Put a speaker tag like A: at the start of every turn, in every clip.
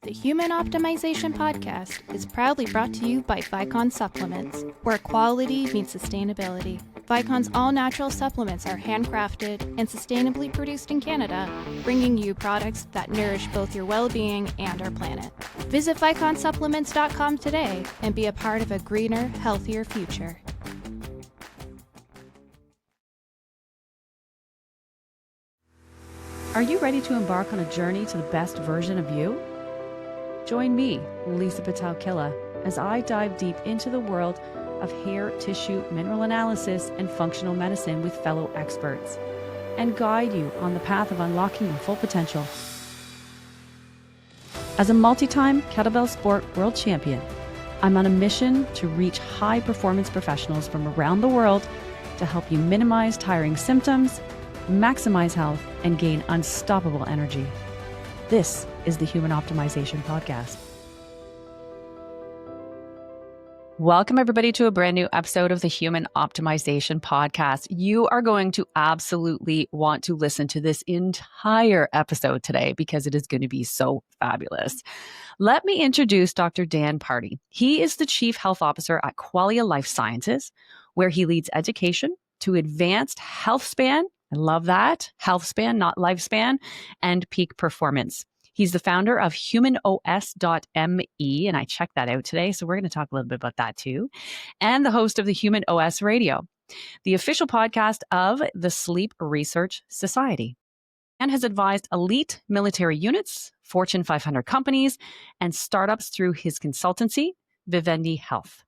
A: The Human Optimization Podcast is proudly brought to you by Vicon Supplements, where quality meets sustainability. Vicon's all-natural supplements are handcrafted and sustainably produced in Canada, bringing you products that nourish both your well-being and our planet. Visit ViconSupplements.com today and be a part of a greener, healthier future.
B: Are you ready to embark on a journey to the best version of you? Join me, Lisa Pitel-Killah, as I dive deep into the world of hair tissue mineral analysis and functional medicine with fellow experts, and guide you on the path of unlocking your full potential. As a multi-time kettlebell sport world champion, I'm on a mission to reach high-performance professionals from around the world to help you minimize tiring symptoms, maximize health, and gain unstoppable energy. This is the Human Optimization Podcast. Welcome, everybody, to a brand new episode of the Human Optimization Podcast. You are going to absolutely want to listen to this entire episode today because it is going to be so fabulous. Let me introduce Dr. Dan Pardi. He is the Chief Health Officer at Qualia Life Sciences, where he leads education to advanced healthspan. I love that. Healthspan, not lifespan, and peak performance. He's the founder of humanOS.me, and I checked that out today. So we're going to talk a little bit about that too. And the host of the humanOS Radio, the official podcast of the Sleep Research Society, and has advised elite military units, Fortune 500 companies, and startups through his consultancy, Vivendi Health.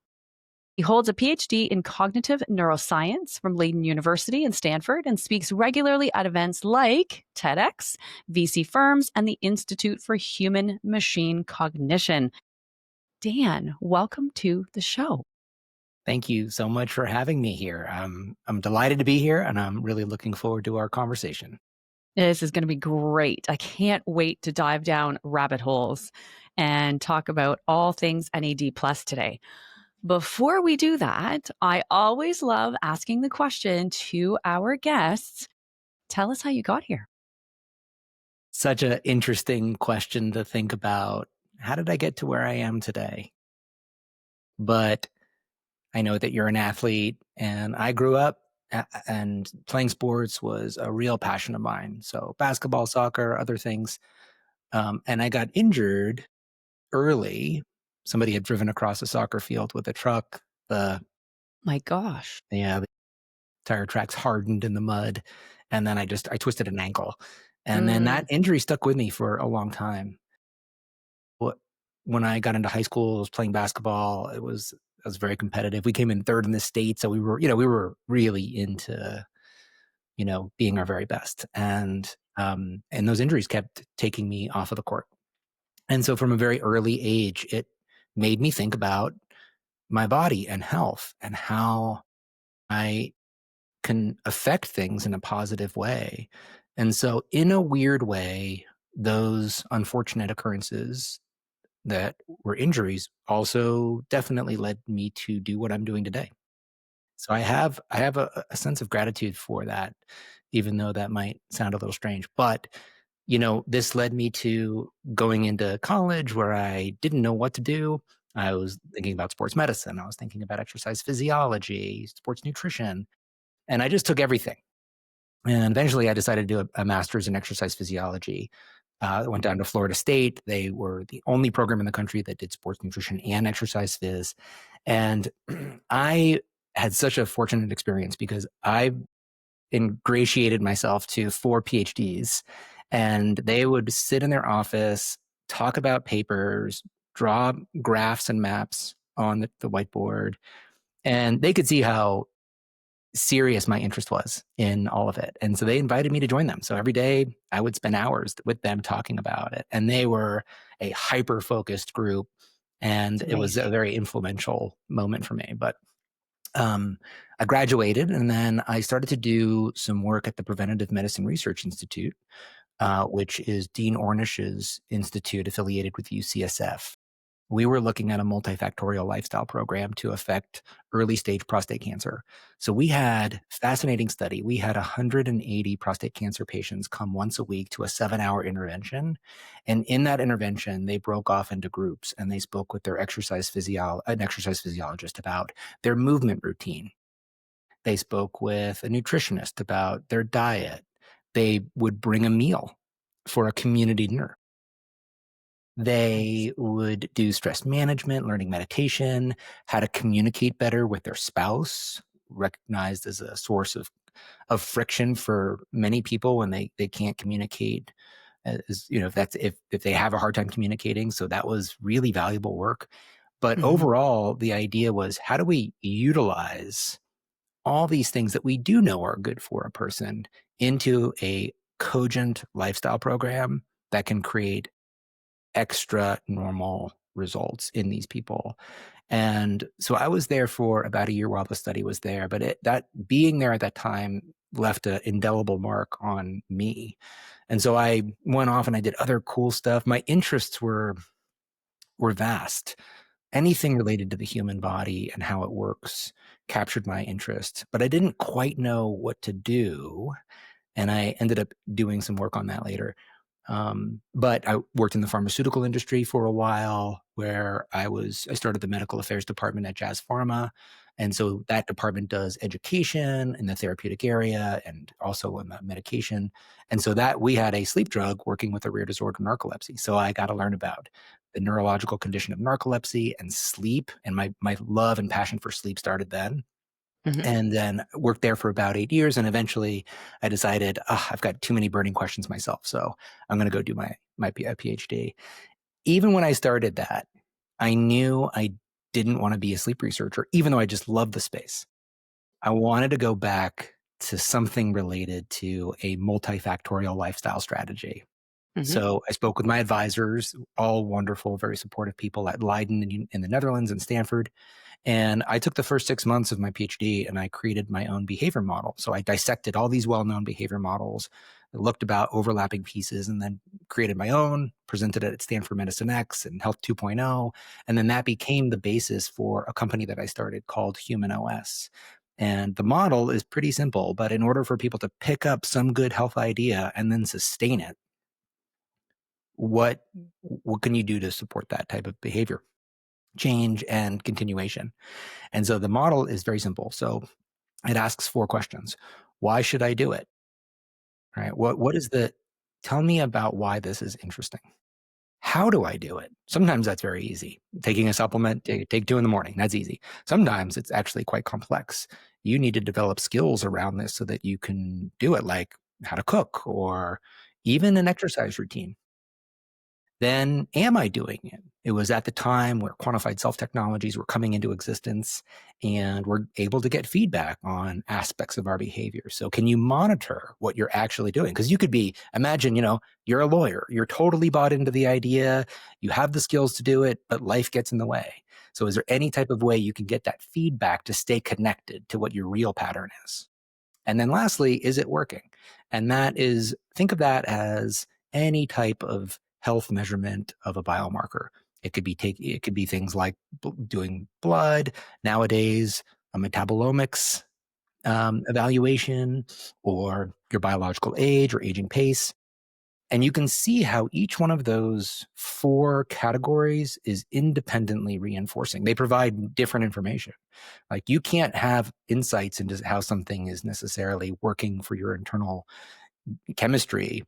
B: He holds a PhD in Cognitive Neuroscience from Leiden University and Stanford and speaks regularly at events like TEDx, VC firms, and the Institute for Human Machine Cognition. Dan, welcome to the show.
C: Thank you so much for having me here. I'm delighted to be here, and I'm really looking forward to our conversation.
B: This is going to be great. I can't wait to dive down rabbit holes and talk about all things NAD plus today. Before we do that, I always love asking the question to our guests. Tell us how you got here.
C: Such an interesting question to think about. How did I get to where I am today? But I know that you're an athlete, and I grew up and playing sports was a real passion of mine. So basketball, soccer, other things. And I got injured early. Somebody had driven across a soccer field with a truck.
B: My gosh.
C: Yeah, the tire tracks hardened in the mud. And then I twisted an ankle. And then that injury stuck with me for a long time. When I got into high school, I was playing basketball. I was very competitive. We came in third in the state. So we were really into, being our very best. And those injuries kept taking me off of the court. And so from a very early age, it made me think about my body and health and how I can affect things in a positive way. And so in a weird way, those unfortunate occurrences that were injuries also definitely led me to do what I'm doing today. So I have a sense of gratitude for that, even though that might sound a little strange. But this led me to going into college where I didn't know what to do. I was thinking about sports medicine. I was thinking about exercise physiology, sports nutrition, and I just took everything. And eventually I decided to do a master's in exercise physiology. I went down to Florida State. They were the only program in the country that did sports nutrition and exercise phys. And I had such a fortunate experience because I ingratiated myself to 4 PhDs. And they would sit in their office, talk about papers, draw graphs and maps on the whiteboard. And they could see how serious my interest was in all of it. And so they invited me to join them. So every day I would spend hours with them talking about it. And they were a hyper-focused group. And it was a very influential moment for me. But I graduated, and then I started to do some work at the Preventative Medicine Research Institute, which is Dean Ornish's institute affiliated with UCSF, we were looking at a multifactorial lifestyle program to affect early stage prostate cancer. So we had fascinating study. We had 180 prostate cancer patients come once a week to a 7-hour intervention. And in that intervention, they broke off into groups and they spoke with their an exercise physiologist about their movement routine. They spoke with a nutritionist about their diet. They would bring a meal for a community dinner. They would do stress management, learning meditation, how to communicate better with their spouse, recognized as a source of friction for many people when they can't communicate, as if they have a hard time communicating. So that was really valuable work. But overall, the idea was, how do we utilize all these things that we do know are good for a person into a cogent lifestyle program that can create extra normal results in these people. And so I was there for about a year while the study was there, but that being there at that time left an indelible mark on me. And so I went off and I did other cool stuff. My interests were vast. Anything related to the human body and how it works captured my interest, but I didn't quite know what to do. And I ended up doing some work on that later. But I worked in the pharmaceutical industry for a while, where I started the medical affairs department at Jazz Pharma. And so that department does education in the therapeutic area and also in the medication. And so that we had a sleep drug working with a rare disorder, narcolepsy. So I got to learn about the neurological condition of narcolepsy and sleep. And my love and passion for sleep started then. And then worked there for about 8 years. And eventually I decided, I've got too many burning questions myself. So I'm going to go do my PhD. Even when I started that, I knew I didn't want to be a sleep researcher, even though I just loved the space. I wanted to go back to something related to a multifactorial lifestyle strategy. So I spoke with my advisors, all wonderful, very supportive people at Leiden in the Netherlands and Stanford. And I took the first 6 months of my PhD and I created my own behavior model. So I dissected all these well-known behavior models, looked about overlapping pieces, and then created my own, presented it at Stanford Medicine X and Health 2.0. And then that became the basis for a company that I started called humanOS. And the model is pretty simple, but in order for people to pick up some good health idea and then sustain it, what can you do to support that type of behavior change and continuation? And so the model is very simple. So it asks 4 questions. Why should I do it? Right? Tell me about why this is interesting. How do I do it? Sometimes that's very easy. Taking a supplement, take 2 in the morning. That's easy. Sometimes it's actually quite complex. You need to develop skills around this so that you can do it, like how to cook or even an exercise routine. Then am I doing it? It was at the time where quantified self technologies were coming into existence and we're able to get feedback on aspects of our behavior. So can you monitor what you're actually doing? Because you could imagine, you're a lawyer, you're totally bought into the idea, you have the skills to do it, but life gets in the way. So is there any type of way you can get that feedback to stay connected to what your real pattern is? And then lastly, is it working? And think of that as any type of health measurement of a biomarker. It could be things like doing blood nowadays, a metabolomics evaluation, or your biological age or aging pace. And you can see how each one of those 4 categories is independently reinforcing. They provide different information. Like you can't have insights into how something is necessarily working for your internal chemistry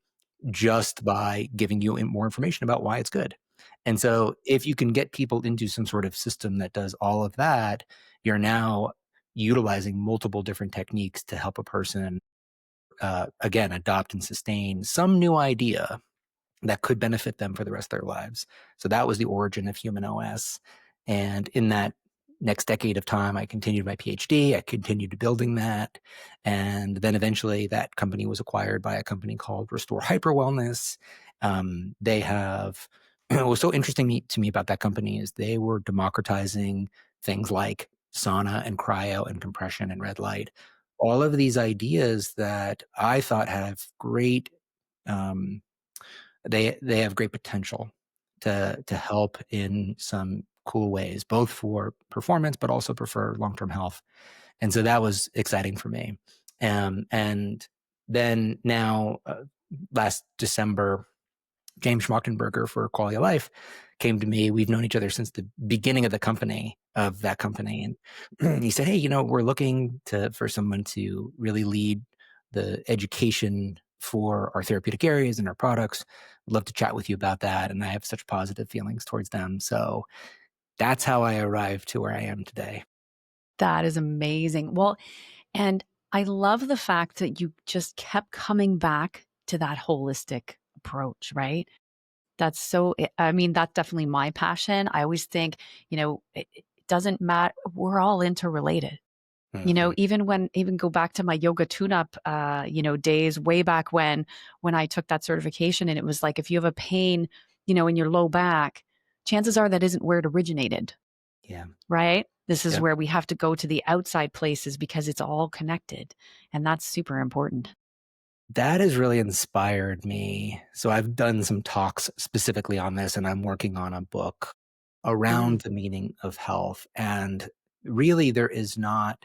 C: just by giving you more information about why it's good. And so if you can get people into some sort of system that does all of that, you're now utilizing multiple different techniques to help a person, again, adopt and sustain some new idea that could benefit them for the rest of their lives. So that was the origin of humanOS. And in that next decade of time, I continued my PhD. I continued building that. And then eventually that company was acquired by a company called Restore Hyper Wellness. What was so interesting to me about that company is they were democratizing things like sauna and cryo and compression and red light. All of these ideas that I thought have great, they have great potential to help in some cool ways, both for performance, but also for long-term health. And so that was exciting for me. And then now, last December, James Schmachtenberger for Qualia Life came to me. We've known each other since the beginning of that company. And he said, hey, we're looking for someone to really lead the education for our therapeutic areas and our products. I'd love to chat with you about that. And I have such positive feelings towards them. So that's how I arrived to where I am today.
B: That is amazing. Well, and I love the fact that you just kept coming back to that holistic approach, right? That's definitely my passion. I always think, it doesn't matter. We're all interrelated.
C: Mm-hmm.
B: Even go back to my yoga tune-up, days way back when I took that certification, and it was like, if you have a pain, in your low back, chances are that isn't where it originated.
C: Yeah.
B: Right? This is
C: Yep.
B: where we have to go to the outside places because it's all connected. And that's super important.
C: That has really inspired me. So I've done some talks specifically on this, and I'm working on a book around the meaning of health. And really, there is not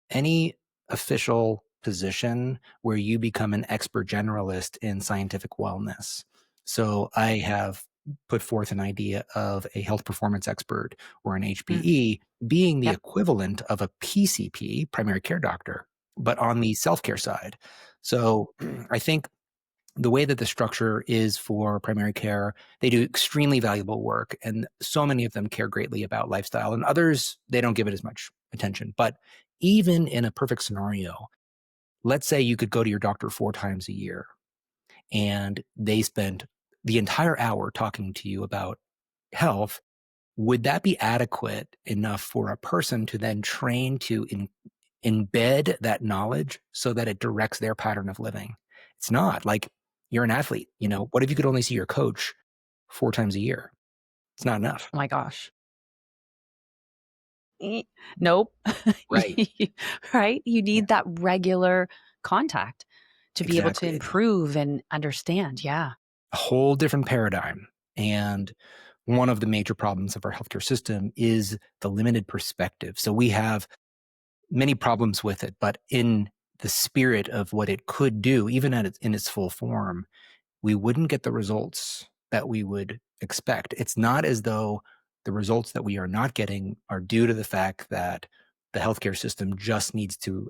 C: any official position where you become an expert generalist in scientific wellness. So I have put forth an idea of a health performance expert or an HPE being the
B: Yep.
C: equivalent of a PCP, primary care doctor, but on the self-care side. So I think the way that the structure is for primary care, they do extremely valuable work. And so many of them care greatly about lifestyle, and others, they don't give it as much attention. But even in a perfect scenario, let's say you could go to your doctor 4 times a year and they spend the entire hour talking to you about health. Would that be adequate enough for a person to then train to embed that knowledge so that it directs their pattern of living? It's not. Like, you're an athlete. What if you could only see your coach 4 times a year? It's not enough.
B: Oh my gosh. Nope.
C: Right.
B: Right? You
C: Yeah.
B: need that regular contact to be able to
C: Exactly.
B: improve and understand. Yeah.
C: A whole different paradigm. And one of the major problems of our healthcare system is the limited perspective. So we have many problems with it, but in the spirit of what it could do, even in its full form, we wouldn't get the results that we would expect. It's not as though the results that we are not getting are due to the fact that the healthcare system just needs to,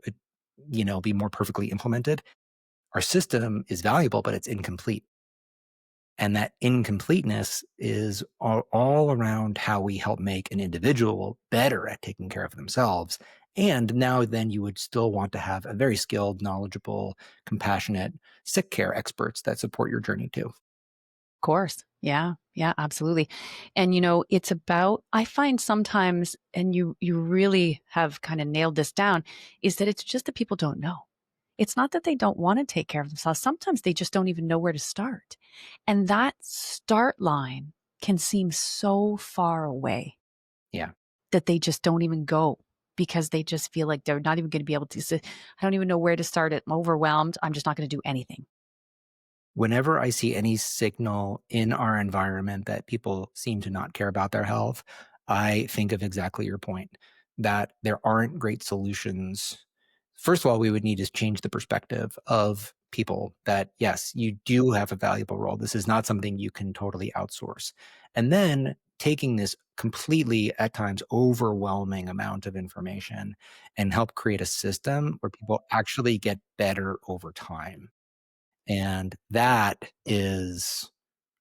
C: be more perfectly implemented. Our system is valuable, but it's incomplete. And that incompleteness is all around how we help make an individual better at taking care of themselves. And now then you would still want to have a very skilled, knowledgeable, compassionate sick care experts that support your journey too.
B: Of course. Yeah. Yeah, absolutely. And it's about, I find sometimes, and you really have kind of nailed this down, is that it's just that people don't know. It's not that they don't want to take care of themselves. Sometimes they just don't even know where to start. And that start line can seem so far away
C: Yeah.
B: that they just don't even go because they just feel like they're not even going to be able to say, I don't even know where to start it. I'm overwhelmed. I'm just not going to do anything.
C: Whenever I see any signal in our environment that people seem to not care about their health, I think of exactly your point, that there aren't great solutions. First of all, we would need to change the perspective of people that, yes, you do have a valuable role. This is not something you can totally outsource. And then taking this completely, at times, overwhelming amount of information and help create a system where people actually get better over time. And that is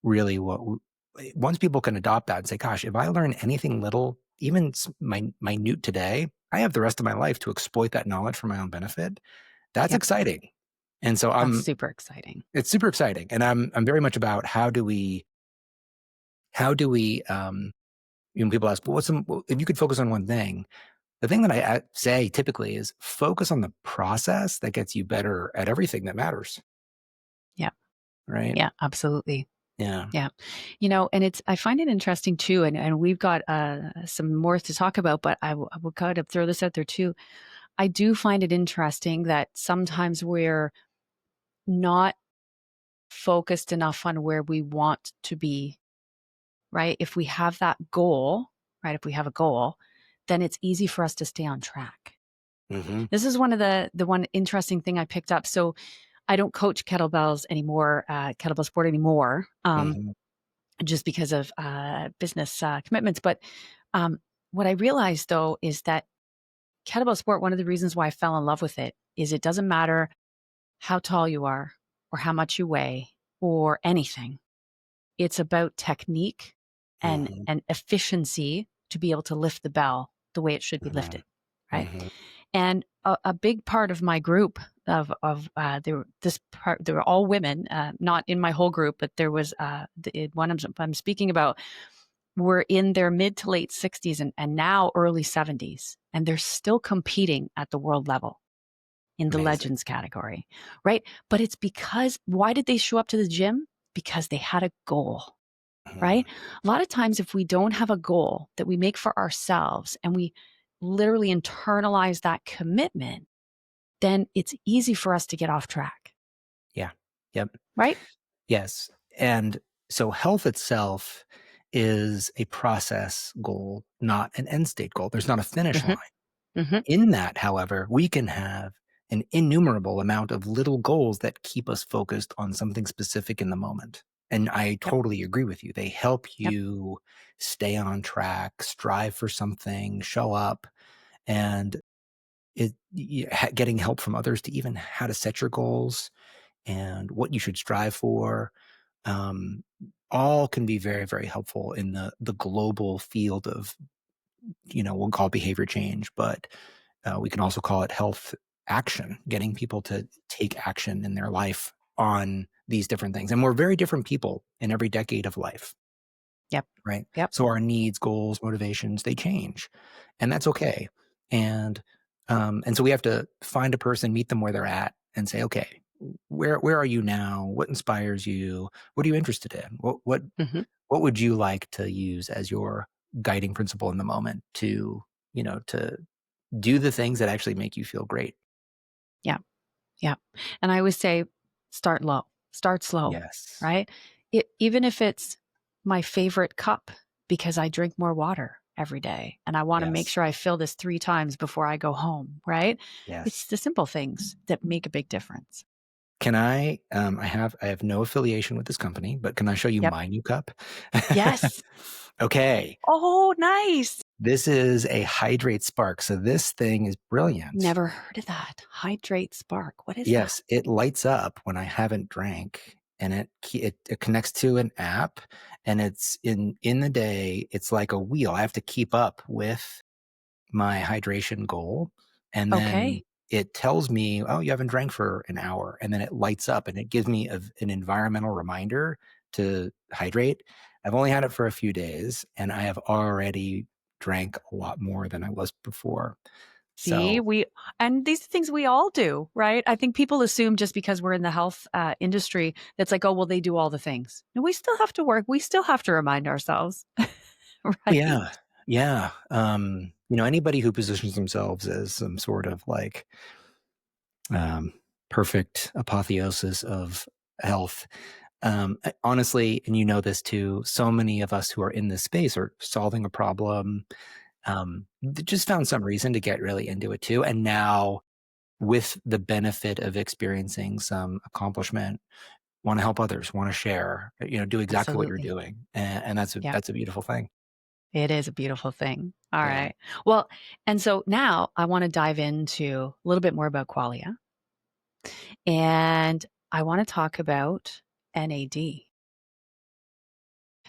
C: really once people can adopt that and say, gosh, if I learn anything little, even minute today, I have the rest of my life to exploit that knowledge for my own benefit. That's
B: Yep.
C: exciting. And so
B: That's super exciting.
C: it's super exciting. And I'm very much about how do we, people ask, well, if you could focus on one thing, the thing that I say typically is focus on the process that gets you better at everything that matters.
B: Yeah.
C: Right.
B: Yeah, absolutely.
C: Yeah.
B: Yeah. And I find it interesting too. And we've got some more to talk about, but I will kind of throw this out there too. I do find it interesting that sometimes we're not focused enough on where we want to be, right? If we have that goal, right? If we have a goal, then it's easy for us to stay on track.
C: Mm-hmm.
B: This is one of the one interesting thing I picked up. So I don't coach kettlebells anymore, kettlebell sport anymore,
C: Mm-hmm.
B: just because of business commitments. But what I realized though is that kettlebell sport, one of the reasons why I fell in love with it is it doesn't matter how tall you are or how much you weigh or anything. It's about technique and
C: Mm-hmm.
B: efficiency to be able to lift the bell the way it should be lifted, right?
C: Mm-hmm.
B: And a big part of my group they were all women, not in my whole group, but there was the one I'm speaking about were in their mid to late 60s and now early 70s, and they're still competing at the world level in the
C: Amazing.
B: legends category, right? But it's because, why did they show up to the gym? Because they had a goal, right? A lot of times, if we don't have a goal that we make for ourselves and we literally internalize that commitment, then it's easy for us to get off track.
C: Yeah. Yep.
B: Right?
C: Yes. And so health itself is a process goal, not an end state goal. There's not a finish line.
B: Mm-hmm.
C: In that, however, we can have an innumerable amount of little goals that keep us focused on something specific in the moment. And I
B: Yep.
C: totally agree with you. They help
B: Yep.
C: you stay on track, strive for something, show up, and getting help from others to even how to set your goals and what you should strive for. All can be very, very helpful in the global field of, we'll call it behavior change, but we can also call it health action, getting people to take action in their life on these different things. And we're very different people in every decade of life.
B: Yep.
C: Right.
B: Yep.
C: So our needs, goals, motivations, they change, and that's okay. And so we have to find a person, meet them where they're at, and say, okay, where are you now? What inspires you? What are you interested in?
B: Mm-hmm.
C: What would you like to use as your guiding principle in the moment to to do the things that actually make you feel great?
B: Yeah. Yeah. And I always say, start low, start slow,
C: Yes.
B: right? Even if it's my favorite cup, because I drink more water every day and I want to make
C: Yes.
B: sure I fill this 3 times before I go home, right? It's
C: Yes.
B: the simple things that make a big difference.
C: Can I I have no affiliation with this company, but can I show you
B: Yep.
C: my new cup?
B: Yes.
C: Okay.
B: Oh, nice.
C: This is a Hydrate Spark. So this thing is brilliant.
B: Never heard of that. Hydrate Spark. What is that?
C: Yes, it lights up when I haven't drank, and it connects to an app, and it's in the day, it's like a wheel. I have to keep up with my hydration goal, and then
B: Okay.
C: it tells me, oh, you haven't drank for an hour, and then it lights up and it gives me an environmental reminder to hydrate. I've only had it for a few days, and I have already drank a lot more than I was before.
B: See,
C: So
B: and these are things we all do, right? I think people assume just because we're in the health industry, that's like, oh, well, they do all the things. And we still have to work. We still have to remind ourselves, right?
C: yeah, yeah. Anybody who positions themselves as some sort of like perfect apotheosis of health. Honestly, and you know this too, so many of us who are in this space are solving a problem, just found some reason to get really into it too. And now, with the benefit of experiencing some accomplishment, want to help others, want to share, do exactly what you're
B: Absolutely.
C: doing. And that's
B: Yeah,
C: a beautiful thing.
B: it is a beautiful thing. All
C: Yeah.
B: right. Well, and so now I want to dive into a little bit more about Qualia. And I want to talk about NAD.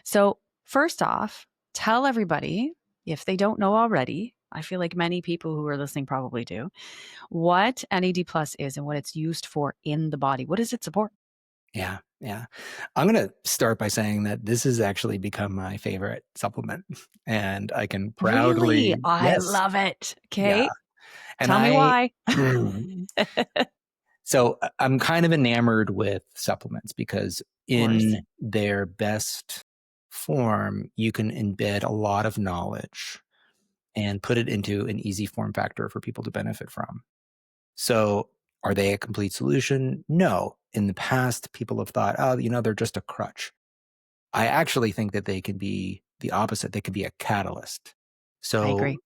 B: So, first off, tell everybody, if they don't know already, I feel like many people who are listening probably do, what NAD plus is and what it's used for in the body. What does it support?
C: Yeah. Yeah. I'm going to start by saying that this has actually become my favorite supplement, and I can
B: Really?
C: proudly,
B: I
C: yes.
B: love it.
C: Yeah.
B: Okay.
C: And
B: Tell me why.
C: so I'm kind of enamored with supplements because
B: Course.
C: in their best form, you can embed a lot of knowledge and put it into an easy form factor for people to benefit from. So are they a complete solution? No. In the past, people have thought, oh, they're just a crutch. I actually think that they can be the opposite. They can be a catalyst.
B: I
C: So
B: agree.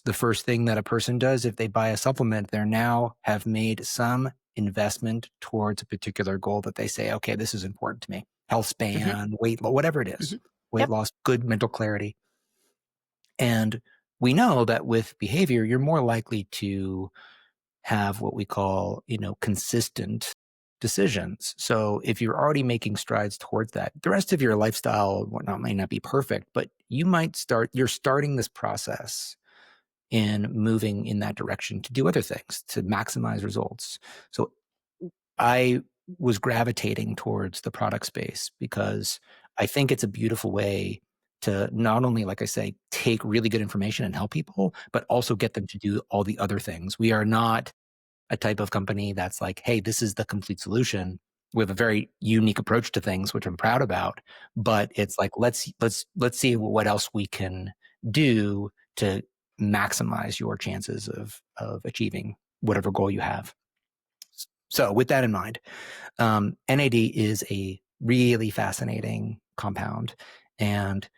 C: the first thing that a person does if they buy a supplement, they now have made some investment towards a particular goal that they say, okay, this is important to me. Health span, weight loss, whatever it is, weight loss, good mental clarity. And we know that with behavior, you're more likely to have what we call, consistent decisions. So if you're already making strides towards that, the rest of your lifestyle, whatnot, may not be perfect, but you're starting this process in moving in that direction to do other things, to maximize results. So I was gravitating towards the product space because I think it's a beautiful way to not only, like I say, take really good information and help people, but also get them to do all the other things. We are not a type of company that's like, hey, this is the complete solution. We have a very unique approach to things, which I'm proud about. But it's like, let's see what else we can do to maximize your chances of achieving whatever goal you have. So with that in mind, NAD is a really fascinating compound. And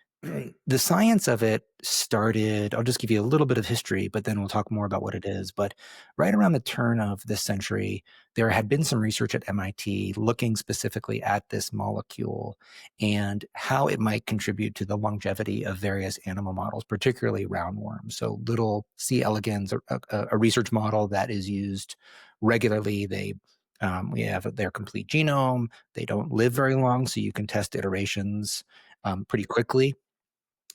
C: the science of it started, I'll just give you a little bit of history, but then we'll talk more about what it is. But right around the turn of this century, there had been some research at MIT looking specifically at this molecule and how it might contribute to the longevity of various animal models, particularly roundworms. So little C. elegans, a research model that is used regularly. We have their complete genome. They don't live very long, so you can test iterations pretty quickly.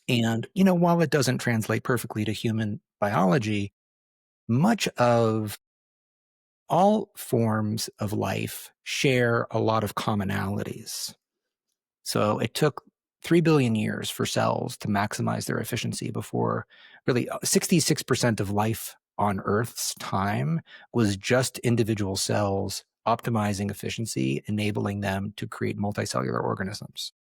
C: And, while it doesn't translate perfectly to human biology, much of all forms of life share a lot of commonalities. So it took 3 billion years for cells to maximize their efficiency before really 66% of life on Earth's time was just individual cells optimizing efficiency, enabling them to create multicellular organisms.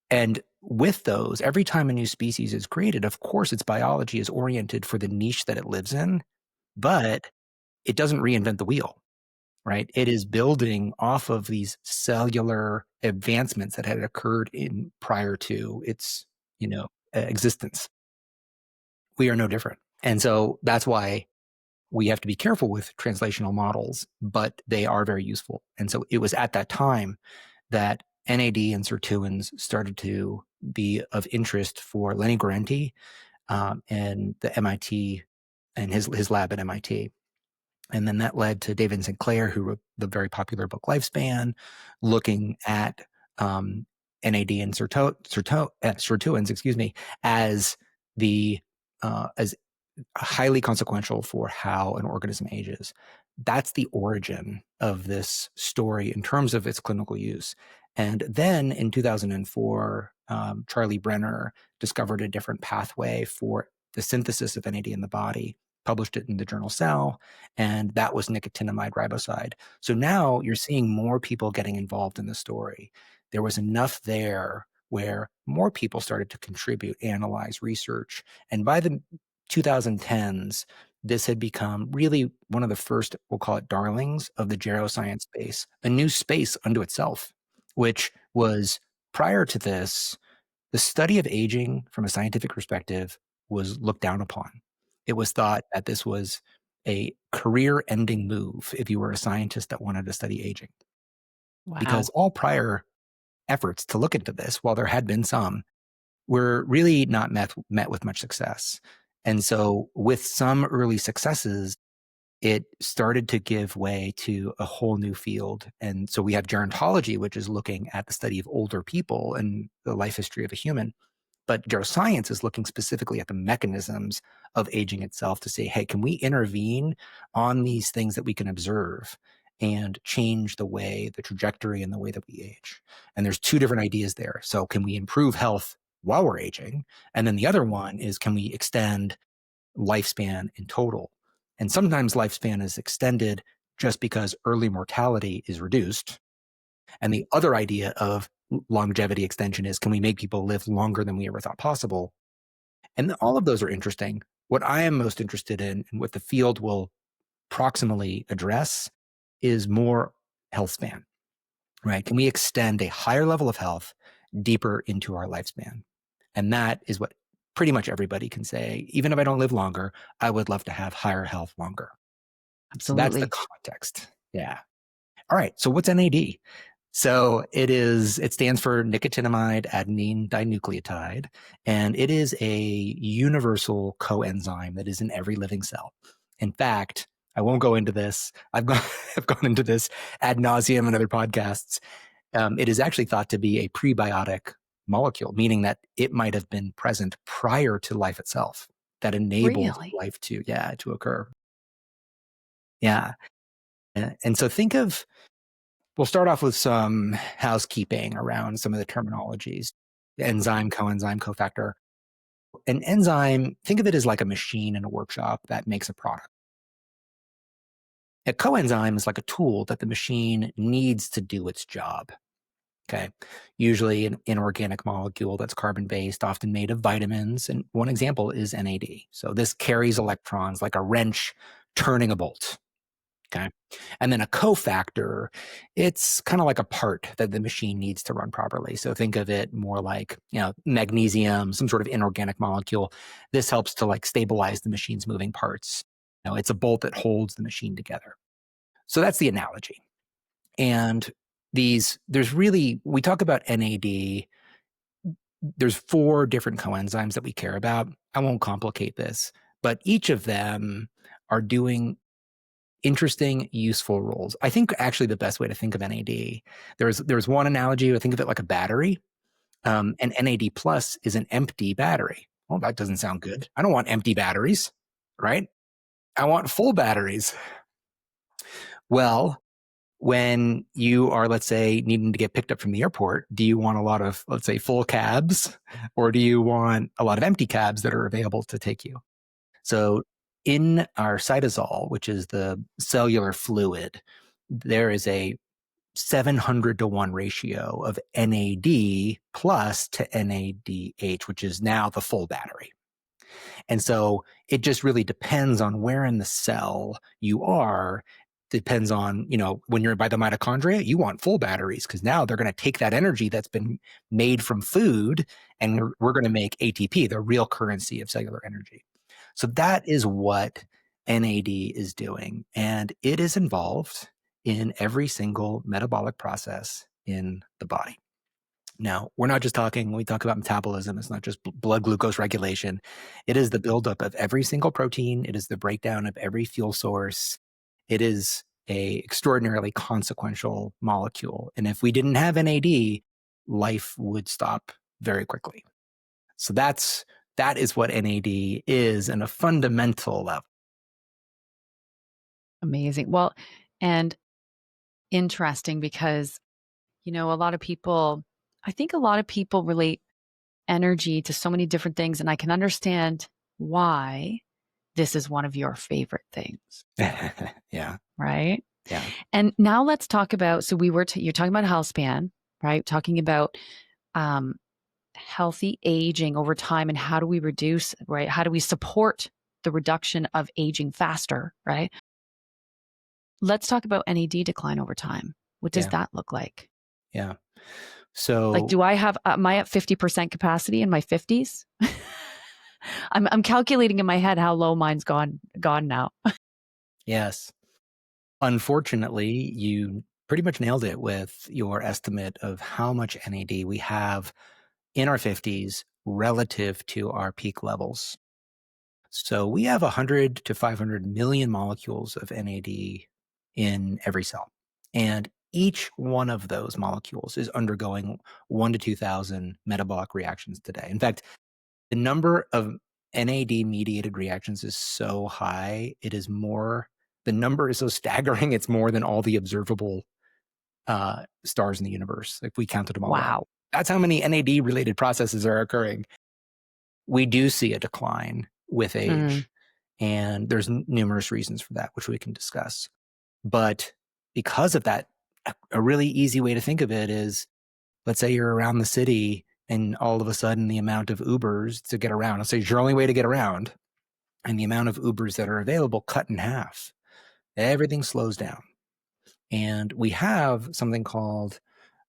C: And with those, every time a new species is created, of course, its biology is oriented for the niche that it lives in, but it doesn't reinvent the wheel, right? It is building off of these cellular advancements that had occurred prior to its, existence. We are no different. And so that's why we have to be careful with translational models, but they are very useful. And so it was at that time that NAD and sirtuins started to be of interest for Lenny Guarente and the MIT and his lab at MIT. And then that led to David Sinclair, who wrote the very popular book Lifespan, looking at NAD and sirtuins, as as highly consequential for how an organism ages. That's the origin of this story in terms of its clinical use. And then in 2004, Charlie Brenner discovered a different pathway for the synthesis of NAD in the body, published it in the journal Cell, and that was nicotinamide riboside. So now you're seeing more people getting involved in the story. There was enough there where more people started to contribute, analyze, research. And by the 2010s, this had become really one of the first, we'll call it darlings of the geroscience space, a new space unto itself, which was prior to this, the study of aging from a scientific perspective was looked down upon. It was thought that this was a career-ending move if you were a scientist that wanted to study aging.
B: Wow.
C: Because all prior efforts to look into this, while there had been some, were really not met with much success. And so with some early successes, it started to give way to a whole new field. And so we have gerontology, which is looking at the study of older people and the life history of a human. But geroscience is looking specifically at the mechanisms of aging itself to say, hey, can we intervene on these things that we can observe and change the trajectory and the way that we age? And there's two different ideas there. So can we improve health while we're aging? And then the other one is, can we extend lifespan in total? And sometimes lifespan is extended just because early mortality is reduced. And the other idea of longevity extension is, can we make people live longer than we ever thought possible? And all of those are interesting. What I am most interested in, and what the field will proximally address, is more health span, right? Can we extend a higher level of health deeper into our lifespan? And that is what pretty much everybody can say. Even if I don't live longer, I would love to have higher health longer. So that's the
B: Absolutely.
C: context. Yeah. All right. So what's NAD? So it stands for nicotinamide adenine dinucleotide, and it is a universal coenzyme that is in every living cell. In fact, I won't go into this. I've gone into this ad nauseum in other podcasts. It is actually thought to be a prebiotic molecule, meaning that it might have been present prior to life itself that enabled
B: Really?
C: life to occur. Yeah. And so we'll start off with some housekeeping around some of the terminologies. Enzyme, coenzyme, cofactor. An enzyme, think of it as like a machine in a workshop that makes a product. A coenzyme is like a tool that the machine needs to do its job. Okay. Usually an inorganic molecule that's carbon-based, often made of vitamins. And one example is NAD. So this carries electrons like a wrench turning a bolt. Okay. And then a cofactor, it's kind of like a part that the machine needs to run properly. So think of it more like, magnesium, some sort of inorganic molecule. This helps to like stabilize the machine's moving parts. It's a bolt that holds the machine together. So that's the analogy. And we talk about NAD. There's 4 different coenzymes that we care about. I won't complicate this, but each of them are doing interesting, useful roles. I think actually the best way to think of NAD, there's one analogy, I think of it like a battery. And NAD plus is an empty battery. Well, that doesn't sound good. I don't want empty batteries, right? I want full batteries. Well, when you are, let's say, needing to get picked up from the airport, do you want a lot of, let's say, full cabs, or do you want a lot of empty cabs that are available to take you? So in our cytosol, which is the cellular fluid, there is a 700-to-1 ratio of NAD plus to NADH, which is now the full battery. And so it just really depends on where in the cell you are. Depends on, when you're by the mitochondria, you want full batteries because now they're going to take that energy that's been made from food and we're going to make ATP, the real currency of cellular energy. So that is what NAD is doing. And it is involved in every single metabolic process in the body. Now, we're not just talking, when we talk about metabolism, it's not just blood glucose regulation. It is the buildup of every single protein. It is the breakdown of every fuel source. It is a extraordinarily consequential molecule. And if we didn't have NAD, life would stop very quickly. So that is what NAD is in a fundamental level.
B: Amazing. Well, and interesting because, I think a lot of people relate energy to so many different things, and I can understand why this is one of your favorite things.
C: Yeah.
B: Right?
C: Yeah.
B: And now let's talk about, you're talking about healthspan, right? Talking about healthy aging over time and how do we reduce, right? How do we support the reduction of aging faster, right? Let's talk about NAD decline over time. What does that look like?
C: Yeah. So
B: like, am I at 50% capacity in my 50s? I'm calculating in my head how low mine's gone now.
C: Yes. Unfortunately, you pretty much nailed it with your estimate of how much NAD we have in our 50s relative to our peak levels. So we have 100 to 500 million molecules of NAD in every cell. And each one of those molecules is undergoing 1 to 2,000 metabolic reactions today. In fact, the number of NAD-mediated reactions is so high, the number is so staggering, it's more than all the observable stars in the universe, if we counted them all
B: Wow.
C: up. That's how many NAD-related processes are occurring. We do see a decline with age, and there's numerous reasons for that, which we can discuss. But because of that, a really easy way to think of it is, let's say you're around the city and all of a sudden the amount of Ubers to get around, let's say it's your only way to get around, and the amount of Ubers that are available cut in half. Everything slows down. And we have something called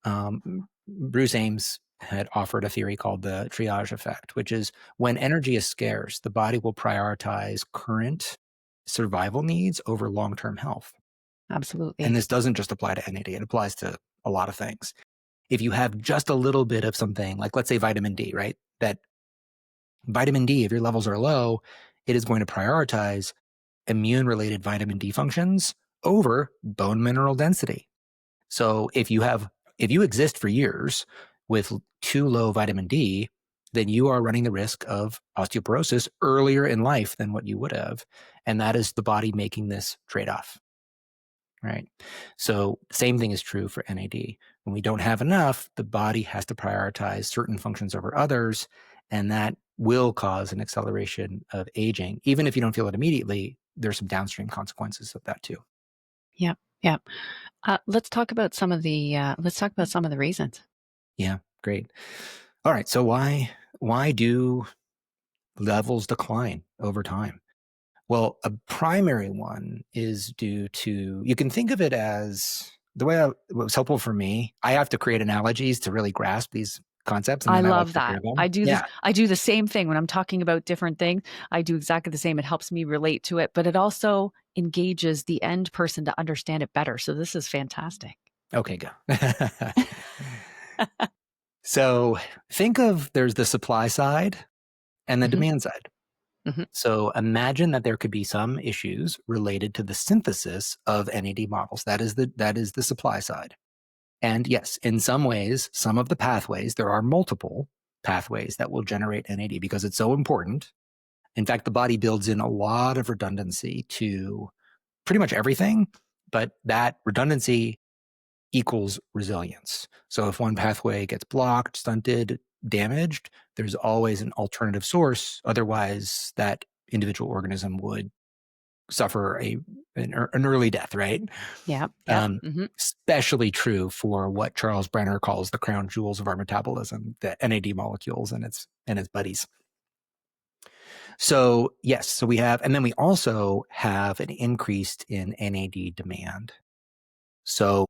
C: Bruce Ames had offered a theory called the triage effect, which is when energy is scarce, the body will prioritize current survival needs over long-term health.
B: Absolutely.
C: And this doesn't just apply to NAD, it applies to a lot of things. If you have just a little bit of something, like let's say vitamin D, right? That vitamin D, if your levels are low, it is going to prioritize immune-related vitamin D functions over bone mineral density. So if you exist for years with too low vitamin D, then you are running the risk of osteoporosis earlier in life than what you would have. And that is the body making this trade-off, right? So same thing is true for NAD. When we don't have enough, the body has to prioritize certain functions over others, and that will cause an acceleration of aging. Even if you don't feel it immediately, there's some downstream consequences of that too.
B: Yeah. Let's talk about some of the reasons.
C: Yeah, great. All right. So why do levels decline over time? Well, a primary one is due to, you can think of it as, the way it was helpful for me, I have to create analogies to really grasp these concepts. And
B: I
C: then
B: love that. I do
C: Yeah.
B: this. I do the same thing when I'm talking about different things. I do exactly the same. It helps me relate to it, but it also engages the end person to understand it better. So this is fantastic.
C: Okay, go. So think of, there's the supply side and the demand side. So imagine that there could be some issues related to the synthesis of NAD models. That is the supply side. And yes, in some ways, some of the pathways, there are multiple pathways that will generate NAD because it's so important. In fact, the body builds in a lot of redundancy to pretty much everything, but that redundancy equals resilience. So if one pathway gets blocked, stunted, damaged, there's always an alternative source. Otherwise, that individual organism would suffer an early death, right?
B: Yeah.
C: Especially true for what Charles Brenner calls the crown jewels of our metabolism, the NAD molecules and its buddies. So yes, so we have, and then we also have an increase in NAD demand. So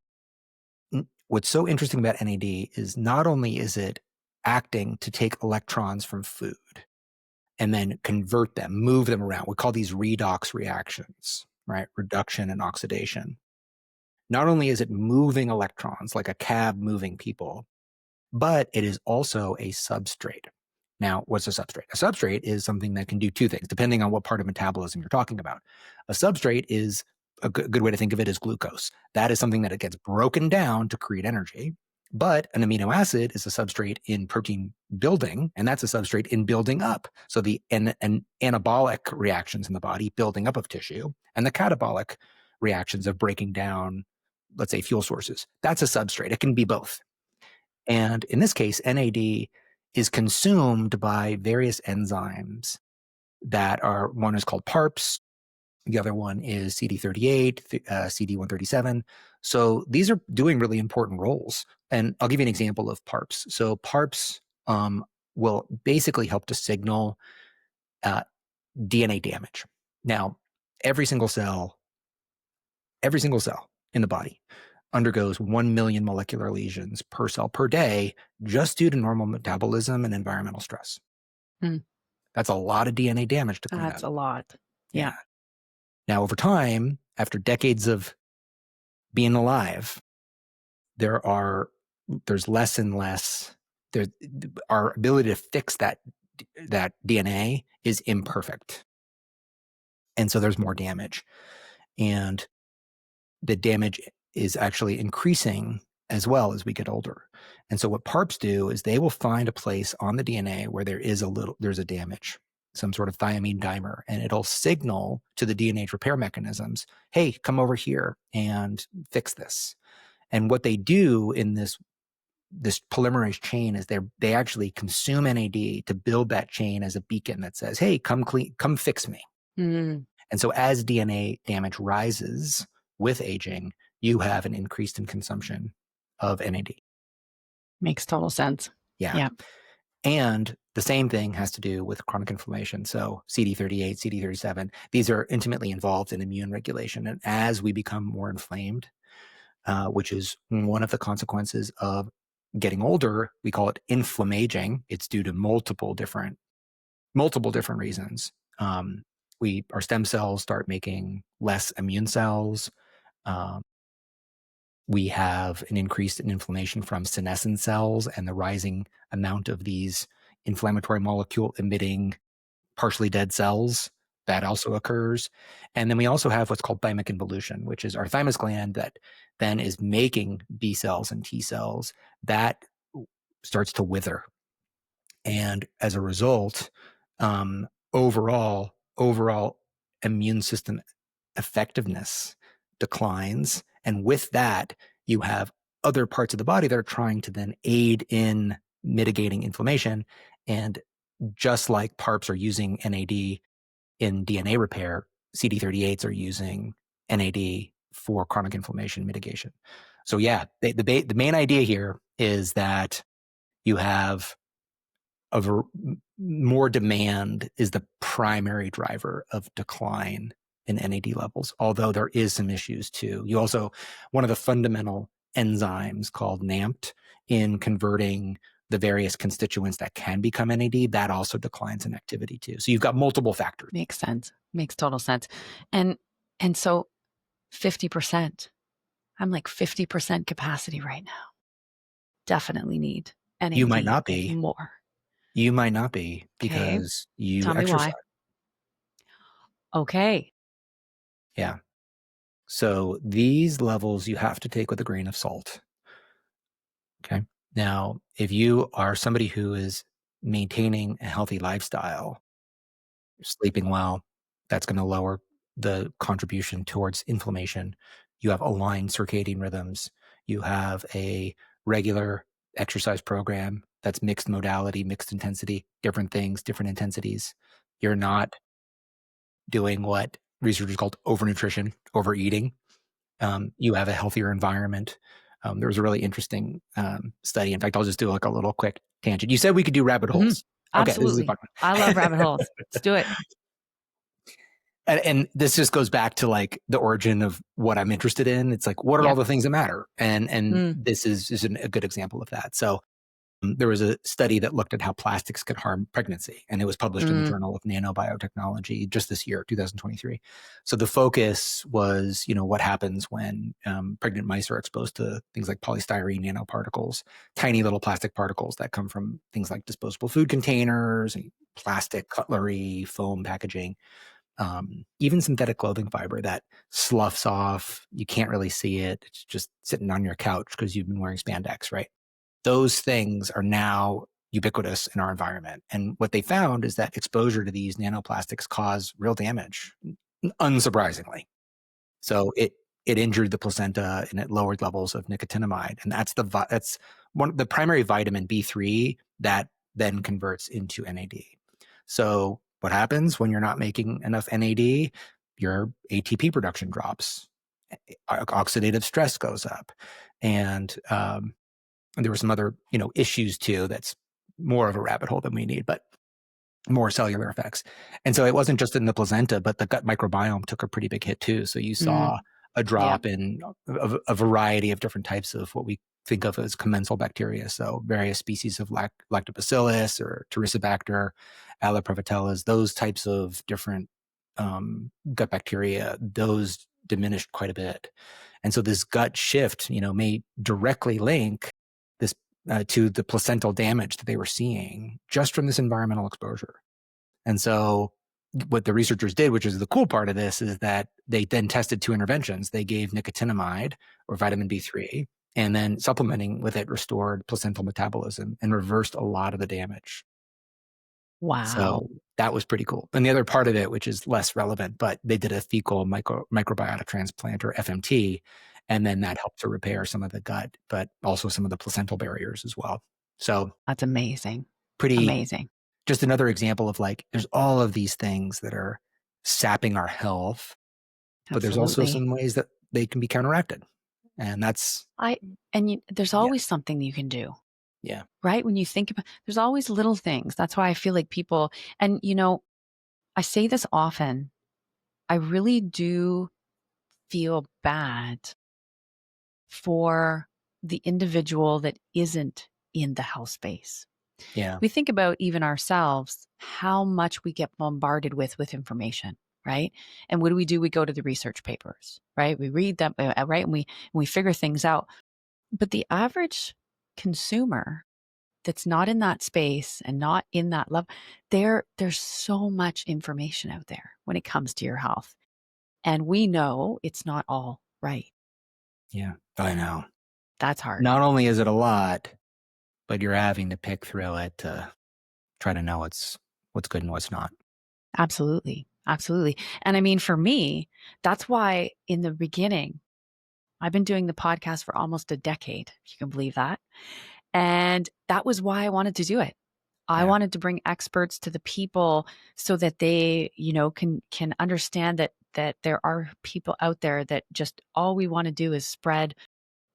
C: what's so interesting about NAD is not only is it acting to take electrons from food and then convert them, move them around. We call these redox reactions, right? Reduction and oxidation. Not only is it moving electrons like a cab moving people, but it is also a substrate. Now, what's a substrate? A substrate is something that can do two things, depending on what part of metabolism you're talking about. A substrate is, a good way to think of it is glucose. That is something that it gets broken down to create energy. But an amino acid is a substrate in protein building, and that's a substrate in building up. So the anabolic reactions in the body, building up of tissue, and the catabolic reactions of breaking down, let's say, fuel sources. That's a substrate. It can be both. And in this case, NAD is consumed by various enzymes that are, one is called PARPs, the other one is CD38, CD137. So these are doing really important roles. And I'll give you an example of PARPs. So PARPs will basically help to signal DNA damage. Now, every single cell in the body undergoes 1 million molecular lesions per cell per day just due to normal metabolism and environmental stress. That's a lot of DNA damage to clean up.
B: That's a lot. Yeah.
C: Now, over time, after decades of being alive, there's less and less. Our ability to fix that DNA is imperfect. And so there's more damage. And the damage is actually increasing as well as we get older. And so what PARPs do is they will find a place on the DNA where there's a damage, some sort of thiamine dimer, and it'll signal to the DNA repair mechanisms, hey, come over here and fix this. And what they do in this polymerase chain is they actually consume NAD to build that chain as a beacon that says, hey, come fix me. And so as DNA damage rises with aging, you have an increase in consumption of NAD.
B: Makes total sense.
C: Yeah. And the same thing has to do with chronic inflammation. So CD38, CD37, these are intimately involved in immune regulation. And as we become more inflamed, which is one of the consequences of getting older. We call it inflammaging. It's due to multiple different reasons. Our stem cells start making less immune cells. We have an increase in inflammation from senescent cells and the rising amount of these inflammatory molecule emitting partially dead cells. That also occurs. And then we also have what's called thymic involution, which is our thymus gland that then is making B cells and T cells. That starts to wither. And as a result, overall immune system effectiveness declines. And with that, you have other parts of the body that are trying to then aid in mitigating inflammation. And just like PARPs are using NAD in DNA repair, CD38s are using NAD for chronic inflammation mitigation. So yeah, the main idea here is that you have more demand is the primary driver of decline in NAD levels, although there is some issues too. You also, one of the fundamental enzymes called NAMPT in converting the various constituents that can become NAD, that also declines in activity too. So you've got multiple factors.
B: Makes sense. Makes total sense. And so 50%, I'm like 50% capacity right now. Definitely need NAD.
C: You might not be.
B: More.
C: You might not be because you
B: Tell me
C: exercise.
B: Why. Okay.
C: Yeah. So these levels you have to take with a grain of salt. Okay. Now, if you are somebody who is maintaining a healthy lifestyle, you're sleeping well, that's going to lower the contribution towards inflammation. You have aligned circadian rhythms. You have a regular exercise program that's mixed modality, mixed intensity, different things, different intensities. You're not doing what researchers called overnutrition, overeating. You have a healthier environment. There was a really interesting study. In fact, I'll just do like a little quick tangent. You said we could do rabbit holes. Okay,
B: absolutely. I love rabbit holes. Let's do it.
C: And this just goes back to like the origin of what I'm interested in. It's like, what are all the things that matter? And this is a good example of that. So there was a study that looked at how plastics could harm pregnancy, and it was published in the Journal of Nanobiotechnology just this year, 2023. So the focus was, what happens when pregnant mice are exposed to things like polystyrene nanoparticles, tiny little plastic particles that come from things like disposable food containers and plastic cutlery, foam packaging, even synthetic clothing fiber that sloughs off. You can't really see it. It's just sitting on your couch because you've been wearing spandex, right? Those things are now ubiquitous in our environment. And what they found is that exposure to these nanoplastics cause real damage, unsurprisingly. So it injured the placenta and it lowered levels of nicotinamide. And that's one of the primary vitamin B3 that then converts into NAD. So what happens when you're not making enough NAD? Your ATP production drops. Oxidative stress goes up. And there were some other, issues too. That's more of a rabbit hole than we need, but more cellular effects. And so it wasn't just in the placenta, but the gut microbiome took a pretty big hit too. So you saw a drop in a variety of different types of what we think of as commensal bacteria. So various species of lactobacillus or Taurisibacter, Alloprevatellas, those types of different gut bacteria, those diminished quite a bit. And so this gut shift, may directly link this to the placental damage that they were seeing just from this environmental exposure. And so what the researchers did, which is the cool part of this, is that they then tested two interventions. They gave nicotinamide or vitamin B3, and then supplementing with it restored placental metabolism and reversed a lot of the damage.
B: Wow.
C: So that was pretty cool. And the other part of it, which is less relevant, but they did a fecal microbiota transplant or FMT, and then that helped to repair some of the gut, but also some of the placental barriers as well. So
B: that's amazing.
C: Pretty
B: amazing.
C: Just another example of like, there's all of these things that are sapping our health, but there's also some ways that they can be counteracted. And that's...
B: there's always something you can do.
C: Yeah.
B: Right? When you think about, there's always little things. That's why I feel like people, and I say this often, I really do feel bad for the individual that isn't in the health space.
C: Yeah.
B: We think about even ourselves, how much we get bombarded with information, right? And what do? We go to the research papers, right? We read them, right? And we figure things out. But the average consumer that's not in that space and not in that level, there's so much information out there when it comes to your health. And we know it's not all right.
C: Yeah. I know.
B: That's hard.
C: Not only is it a lot, but you're having to pick through it to try to know what's good and what's not.
B: Absolutely. Absolutely. And I mean, for me, that's why in the beginning, I've been doing the podcast for almost a decade, if you can believe that. And that was why I wanted to do it. I
C: Yeah.
B: wanted to bring experts to the people so that they, can understand that there are people out there that just all we want to do is spread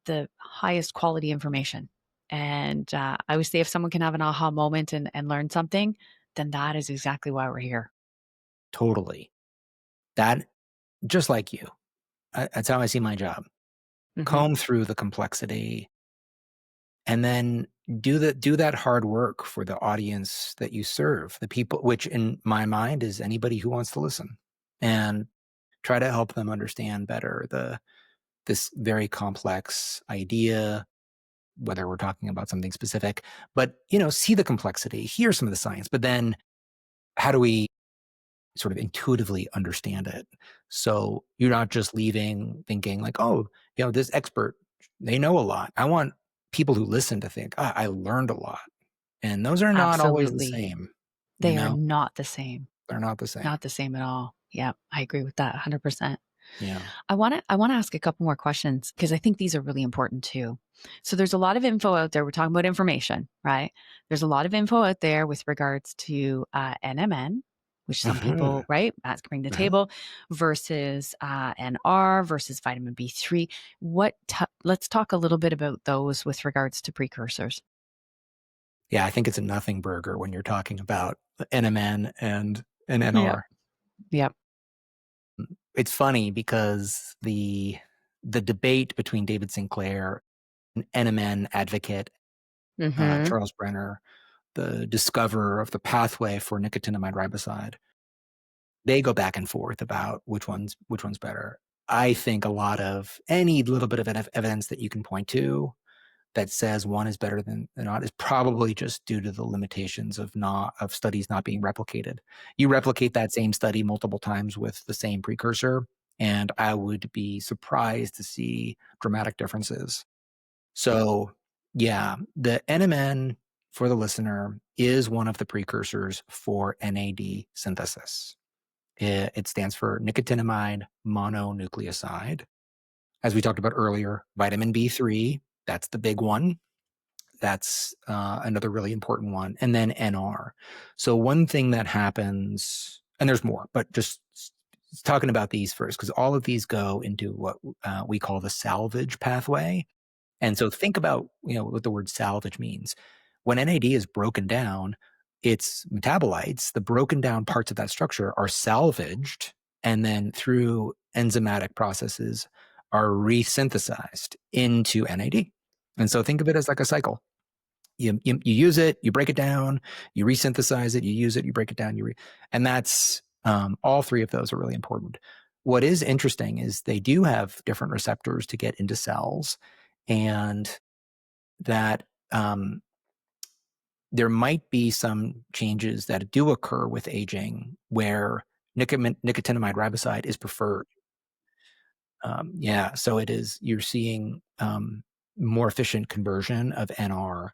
B: the highest quality information. And I always say if someone can have an aha moment and learn something, then that is exactly why we're here.
C: Totally. That, just like you, that's how I see my job.
B: Mhm.
C: Comb through the complexity and then do that hard work for the audience that you serve, the people, which in my mind is anybody who wants to listen, and try to help them understand better this very complex idea, whether we're talking about something specific, but see the complexity, hear some of the science, but then how do we sort of intuitively understand it? So you're not just leaving thinking like, oh, this expert, they know a lot. I want people who listen to think, I learned a lot. And those are not always the
B: Absolutely.
C: same.
B: They are not the same.
C: They're not the same.
B: Not the same at all. Yeah, I agree with that 100%.
C: Yeah.
B: I want to ask a couple more questions because I think these are really important too. So there's a lot of info out there. We're talking about information, right? There's a lot of info out there with regards to NMN, which some people, right, bring to the table, versus NR versus vitamin B3. Let's talk a little bit about those with regards to precursors.
C: Yeah, I think it's a nothing burger when you're talking about NMN and NR.
B: Yep.
C: It's funny because the debate between David Sinclair, an NMN advocate, Charles Brenner, the discoverer of the pathway for nicotinamide riboside, they go back and forth about which one's better. I think a lot of any little bit of evidence that you can point to that says one is better than not is probably just due to the limitations of studies not being replicated. You replicate that same study multiple times with the same precursor, and I would be surprised to see dramatic differences. So yeah, the NMN, for the listener, is one of the precursors for NAD synthesis. It stands for nicotinamide mononucleoside. As we talked about earlier, vitamin B3, that's the big one. That's another really important one. And then NR. So one thing that happens, and there's more, but just talking about these first, because all of these go into what we call the salvage pathway. And so think about, what the word salvage means. When NAD is broken down, its metabolites, the broken down parts of that structure, are salvaged and then through enzymatic processes are resynthesized into NAD. And so think of it as like a cycle. You use it, you break it down, you resynthesize it, you use it, you break it down, and that's all three of those are really important. What is interesting is they do have different receptors to get into cells, and that there might be some changes that do occur with aging where nicotinamide riboside is preferred. So it is, you're seeing more efficient conversion of NR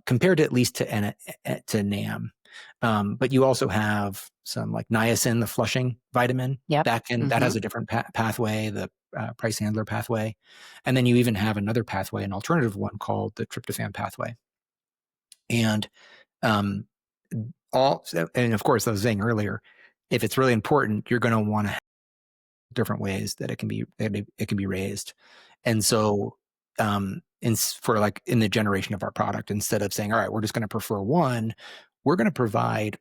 C: compared to at least to NAM. But you also have some like niacin, the flushing vitamin, that has a different pathway, the Price Handler pathway. And then you even have another pathway, an alternative one called the tryptophan pathway. And and of course, I was saying earlier, if it's really important, you're going to want to have different ways that it can be raised. And so for like in the generation of our product, instead of saying, all right, we're just going to prefer one, we're going to provide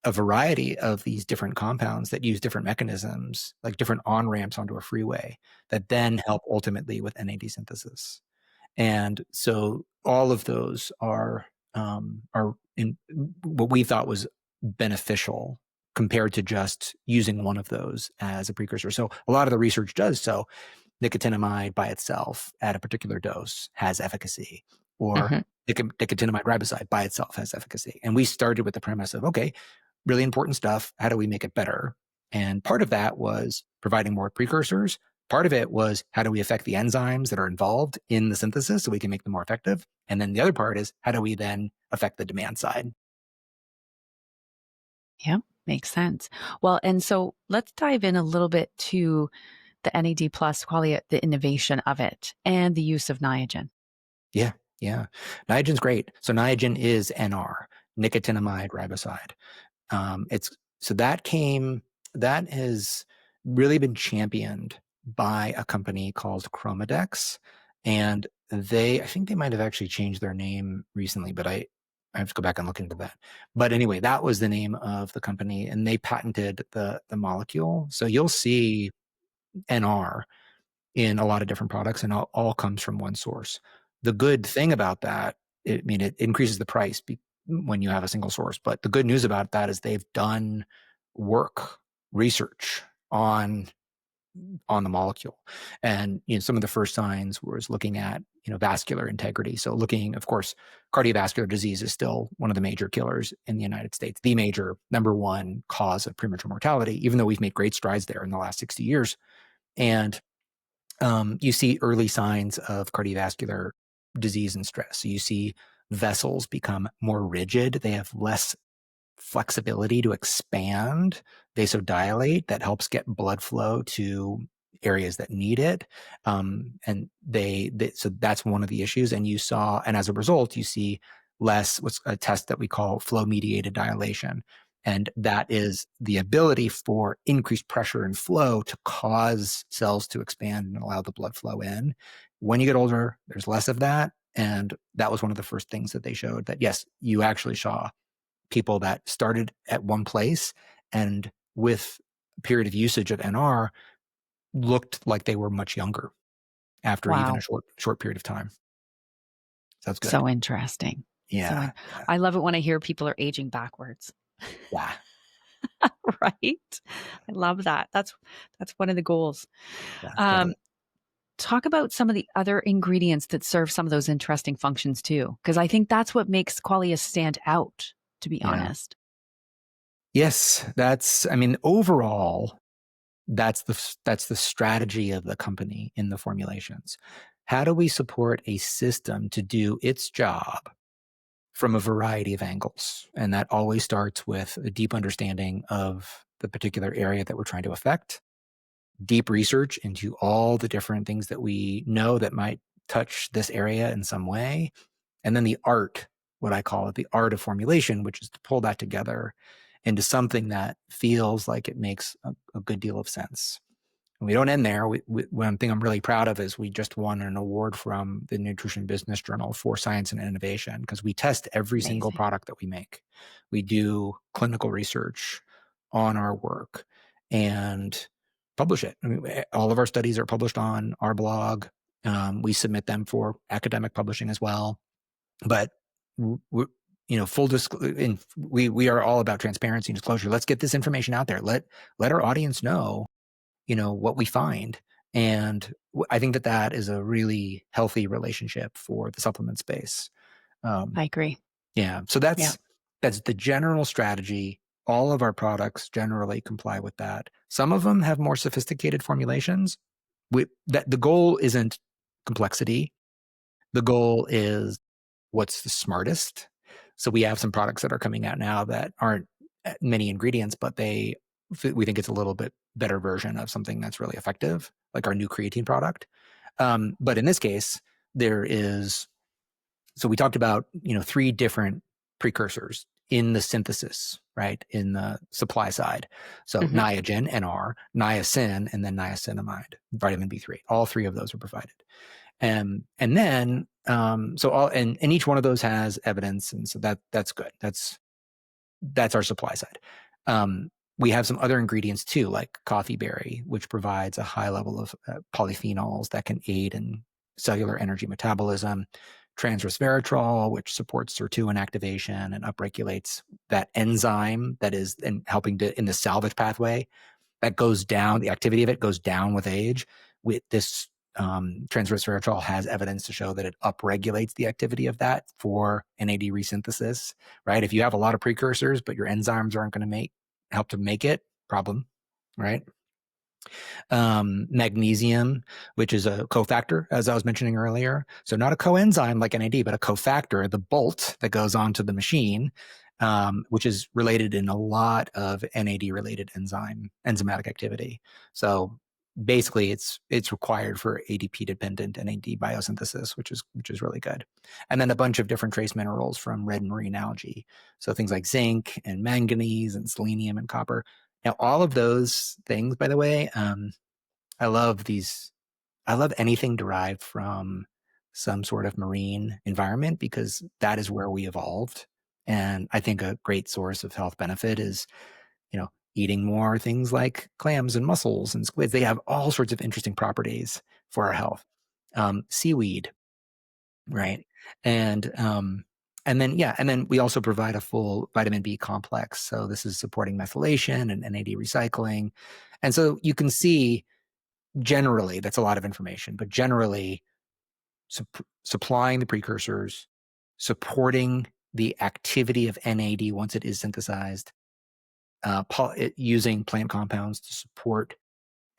C: a variety of these different compounds that use different mechanisms, like different on-ramps onto a freeway, that then help ultimately with NAD synthesis. And so all of those are in what we thought was beneficial compared to just using one of those as a precursor. So a lot of the research does so. Nicotinamide by itself at a particular dose has efficacy, or nicotinamide riboside by itself has efficacy. And we started with the premise of, okay, really important stuff. How do we make it better? And part of that was providing more precursors. Part of it was how do we affect the enzymes that are involved in the synthesis so we can make them more effective? And then the other part is how do we then affect the demand side?
B: Yeah, makes sense. Well, and so let's dive in a little bit to the NAD plus Qualia, the innovation of it and the use of Niagen.
C: Yeah. Niagen's great. So Niagen is NR, nicotinamide riboside. That has really been championed by a company called Chromadex. And I think they might have actually changed their name recently, but I have to go back and look into that. But anyway, that was the name of the company, and they patented the molecule. So you'll see NR in a lot of different products, and all comes from one source. The good thing about that, it increases the price when you have a single source. But the good news about that is they've done research on the molecule, and some of the first signs was looking at vascular integrity. So looking, of course, cardiovascular disease is still one of the major killers in the United States, the major number one cause of premature mortality, even though we've made great strides there in the last 60 years. And you see early signs of cardiovascular disease and stress. So you see vessels become more rigid. They have less flexibility to expand, vasodilate, that helps get blood flow to areas that need it. And so that's one of the issues. And as a result, you see what's a test that we call flow mediated dilation. And that is the ability for increased pressure and flow to cause cells to expand and allow the blood flow in. When you get older, there's less of that. And that was one of the first things that they showed, that yes, you actually saw people that started at one place and with a period of usage of NR looked like they were much younger after even a short period of time. So that's good.
B: So interesting.
C: Yeah.
B: I love it when I hear people are aging backwards.
C: Yeah.
B: Right. I love that. That's one of the goals.
C: Yeah, totally.
B: Talk about some of the other ingredients that serve some of those interesting functions too, because I think that's what makes Qualia stand out, to be honest.
C: Yes, overall, that's the strategy of the company in the formulations. How do we support a system to do its job from a variety of angles? And that always starts with a deep understanding of the particular area that we're trying to affect, deep research into all the different things that we know that might touch this area in some way, and then the art, what I call it, the art of formulation, which is to pull that together into something that feels like it makes a good deal of sense. And we don't end there. One thing I'm really proud of is we just won an award from the Nutrition Business Journal for science and innovation, because we test every single product that we make. We do clinical research on our work and publish it. All of our studies are published on our blog. We submit them for academic publishing as well. But full disclosure, we are all about transparency and disclosure. Let's get this information out there. Let our audience know, what we find. And I think that is a really healthy relationship for the supplement space.
B: I agree.
C: Yeah. So that's the general strategy. All of our products generally comply with that. Some of them have more sophisticated formulations. The goal isn't complexity. The goal is what's the smartest. So we have some products that are coming out now that aren't many ingredients, but we think it's a little bit better version of something that's really effective, like our new creatine product. But in this case, so we talked about, 3 different precursors in the synthesis, right? In the supply side. So Niagen, NR, niacin, and then niacinamide, vitamin B3. All 3 of those are provided. And then, and each one of those has evidence. And so that's good. that's our supply side. We have some other ingredients too, like coffee berry, which provides a high level of polyphenols that can aid in cellular energy metabolism. Resveratrol, which supports sirtuin activation and upregulates that enzyme that is helping to in the salvage pathway that goes down. The activity of it goes down with age. With this resveratrol has evidence to show that it upregulates the activity of that for NAD resynthesis. Right? If you have a lot of precursors, but your enzymes aren't going to help to make it, problem. Right? Magnesium, which is a cofactor, as I was mentioning earlier. So not a coenzyme like NAD, but a cofactor, the bolt that goes onto the machine, which is related in a lot of NAD-related enzymatic activity. So basically, it's required for ADP-dependent NAD biosynthesis, which is really good. And then a bunch of different trace minerals from red marine algae. So things like zinc and manganese and selenium and copper. Now, all of those things, by the way, I love anything derived from some sort of marine environment because that is where we evolved. And I think a great source of health benefit is, eating more things like clams and mussels and squids. They have all sorts of interesting properties for our health. Seaweed, right? And then we also provide a full vitamin B complex. So this is supporting methylation and NAD recycling. And so you can see generally, that's a lot of information, but generally supplying the precursors, supporting the activity of NAD once it is synthesized, using plant compounds to support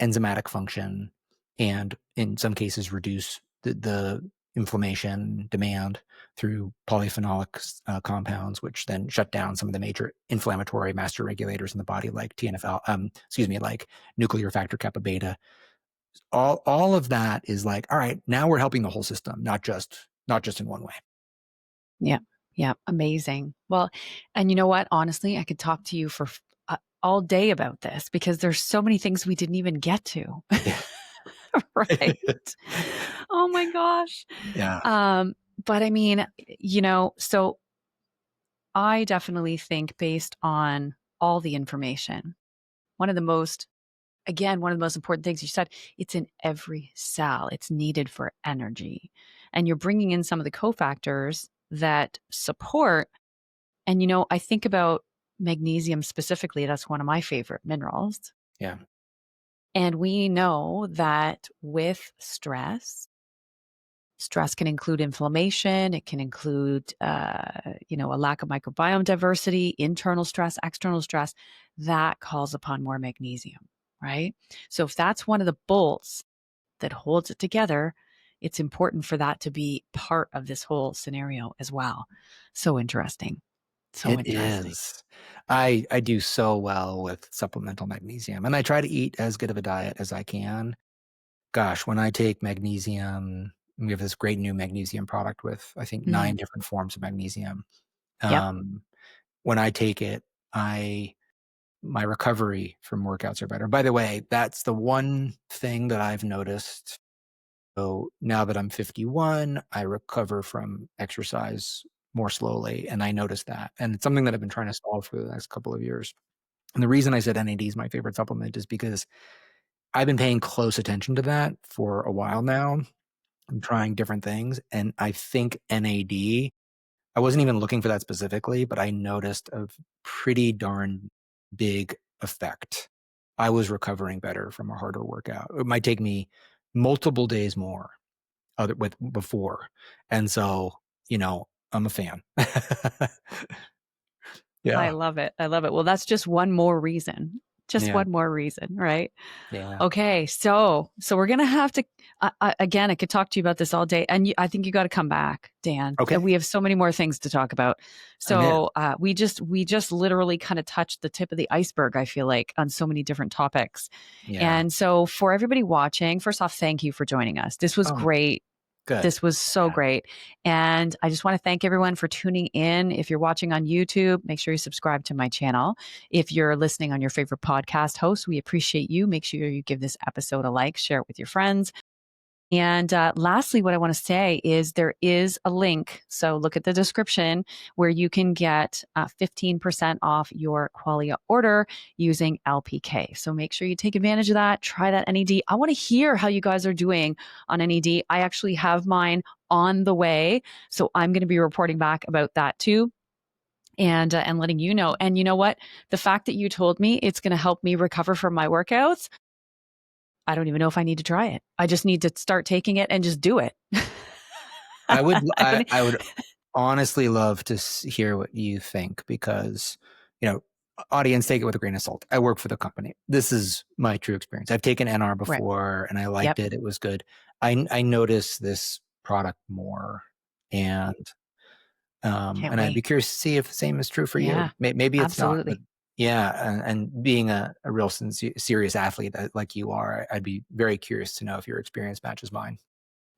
C: enzymatic function, and in some cases reduce the inflammation demand through polyphenolic compounds, which then shut down some of the major inflammatory master regulators in the body, like like nuclear factor kappa beta. All of that is like, all right, now we're helping the whole system, not just in one way.
B: Yeah. Yeah. Amazing. Well, and you know what? Honestly, I could talk to you for all day about this because there's so many things we didn't even get to.
C: Yeah.
B: Right. Oh my gosh.
C: Yeah.
B: But I mean, so I definitely think based on all the information, one of the most important things you said, it's in every cell. It's needed for energy. And you're bringing in some of the cofactors that support. And, I think about magnesium specifically. That's one of my favorite minerals.
C: Yeah.
B: And we know that with stress can include inflammation. It can include, a lack of microbiome diversity, internal stress, external stress. That calls upon more magnesium, right? So if that's one of the bolts that holds it together, it's important for that to be part of this whole scenario as well. So interesting.
C: It is. I do so well with supplemental magnesium, and I try to eat as good of a diet as I can. Gosh, when I take magnesium, we have this great new magnesium product with, I think, 9 different forms of magnesium.
B: Yep.
C: When I take it, my recovery from workouts are better. By the way, that's the one thing that I've noticed. So now that I'm 51, I recover from exercise more slowly, and I noticed that. And it's something that I've been trying to solve for the next couple of years. And the reason I said NAD is my favorite supplement is because I've been paying close attention to that for a while now. I'm trying different things, and I think NAD, I wasn't even looking for that specifically, but I noticed a pretty darn big effect. I was recovering better from a harder workout. It might take me multiple days more before. And so, I'm a fan. Yeah.
B: I love it. Well, that's just one more reason. One more reason, right?
C: Yeah.
B: Okay, so we're gonna have to again. I could talk to you about this all day, and I think you got to come back, Dan.
C: Okay.
B: We have so many more things to talk about. So we just literally kind of touched the tip of the iceberg. I feel like on so many different topics.
C: Yeah.
B: And so for everybody watching, first off, thank you for joining us. This was great.
C: Good.
B: This was so great. And I just want to thank everyone for tuning in. If you're watching on YouTube, make sure you subscribe to my channel. If you're listening on your favorite podcast host, we appreciate you. Make sure you give this episode a like, share it with your friends. And lastly, what I want to say is there is a link. So look at the description where you can get 15% off your Qualia order using LPK. So make sure you take advantage of that. Try that NAD. I want to hear how you guys are doing on NAD. I actually have mine on the way. So I'm going to be reporting back about that too. And letting you know. And you know what? The fact that you told me it's going to help me recover from my workouts, I don't even know if I need to try it. I just need to start taking it and just do it.
C: I would honestly love to hear what you think, because, audience, take it with a grain of salt. I work for the company. This is my true experience. I've taken NR before and I liked it. It was good. I noticed this product more, and I'd be curious to see if the same is true for you. Maybe it's
B: absolutely
C: not, but yeah. And being a real serious athlete like you are, I'd be very curious to know if your experience matches mine.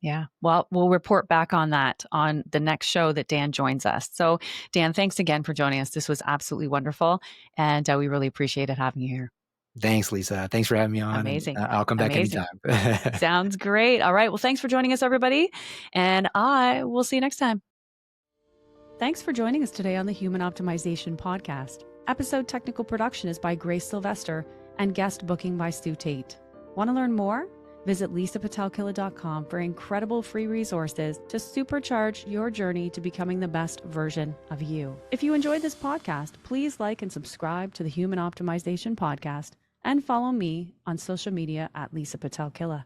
B: Yeah. Well, we'll report back on that on the next show that Dan joins us. So Dan, thanks again for joining us. This was absolutely wonderful. And we really appreciated having you here.
C: Thanks, Lisa. Thanks for having me on.
B: Amazing.
C: And, I'll come back anytime.
B: Sounds great. All right. Well, thanks for joining us, everybody. And I will see you next time. Thanks for joining us today on the Human Optimization Podcast. Episode technical production is by Grace Sylvester and guest booking by Stu Tate. Want to learn more? Visit lisapitel-killah.com for incredible free resources to supercharge your journey to becoming the best version of you. If you enjoyed this podcast, please like and subscribe to the Human Optimization Podcast and follow me on social media at Lisa Pitel-Killah.